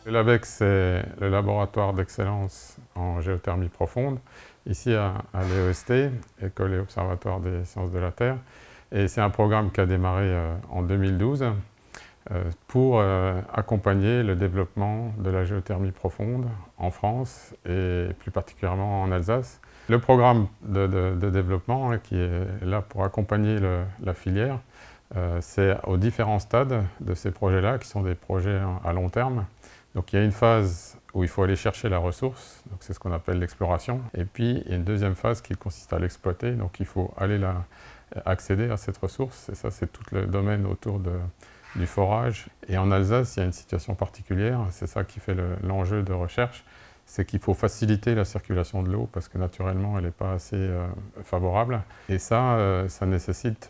Le LABEX, c'est le laboratoire d'excellence en géothermie profonde, ici à l'EOST, École et Observatoire des sciences de la Terre. Et c'est un programme qui a démarré en 2012 pour accompagner le développement de la géothermie profonde en France et plus particulièrement en Alsace. Le programme de développement qui est là pour accompagner la filière, c'est aux différents stades de ces projets-là, qui sont des projets à long terme. Donc il y a une phase où il faut aller chercher la ressource, c'est ce qu'on appelle l'exploration. Et puis il y a une deuxième phase qui consiste à l'exploiter, donc il faut aller accéder à cette ressource. Et ça, c'est tout le domaine autour du forage. Et en Alsace, il y a une situation particulière, c'est ça qui fait l'enjeu de recherche, c'est qu'il faut faciliter la circulation de l'eau parce que naturellement, elle n'est pas assez favorable. Et ça, ça nécessite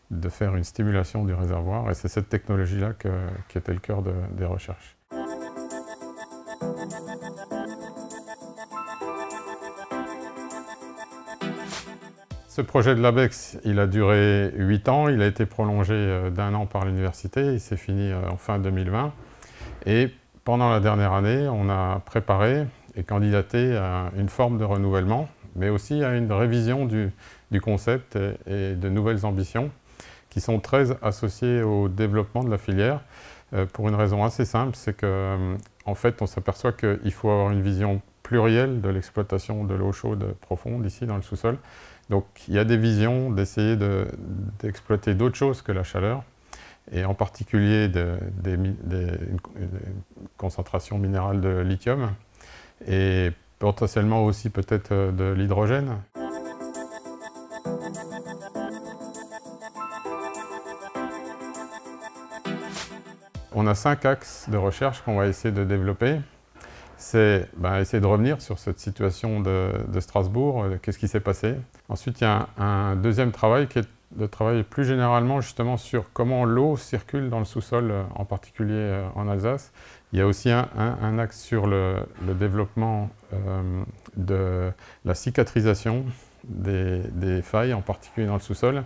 de faire une stimulation du réservoir, et c'est cette technologie-là qui était le cœur des recherches. Ce projet de l'ABEX, il a duré 8 ans, il a été prolongé d'1 an par l'université, il s'est fini en fin 2020. Et pendant la dernière année, on a préparé et candidaté à une forme de renouvellement, mais aussi à une révision du concept et de nouvelles ambitions, qui sont très associées au développement de la filière, pour une raison assez simple, c'est qu'en fait, on s'aperçoit qu'il faut avoir une vision plurielle de l'exploitation de l'eau chaude profonde, ici dans le sous-sol. Donc il y a des visions d'essayer d'exploiter d'autres choses que la chaleur, et en particulier une concentration minérale de lithium, et potentiellement aussi peut-être de l'hydrogène. On a 5 axes de recherche qu'on va essayer de développer. C'est essayer de revenir sur cette situation de Strasbourg, qu'est-ce qui s'est passé. Ensuite, il y a un deuxième travail qui est de travailler plus généralement justement sur comment l'eau circule dans le sous-sol, en particulier en Alsace. Il y a aussi un axe sur le développement de la cicatrisation des failles, en particulier dans le sous-sol.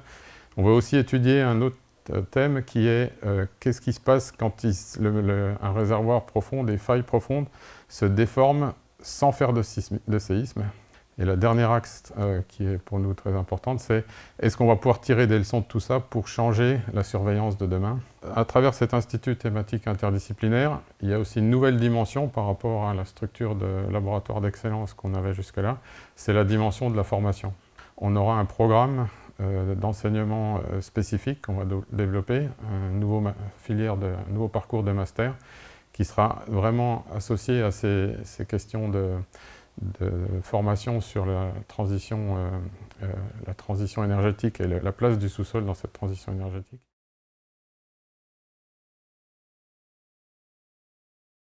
On va aussi étudier un autre thème qui est qu'est-ce qui se passe quand un réservoir profond, des failles profondes, se déforment sans faire de séisme. Et le dernier axe qui est pour nous très importante, c'est est-ce qu'on va pouvoir tirer des leçons de tout ça pour changer la surveillance de demain. À travers cet institut thématique interdisciplinaire, il y a aussi une nouvelle dimension par rapport à la structure de laboratoire d'excellence qu'on avait jusque-là, c'est la dimension de la formation. On aura un programme d'enseignement spécifique qu'on va développer, un nouveau parcours de master qui sera vraiment associé à ces questions de formation sur la transition énergétique et la place du sous-sol dans cette transition énergétique.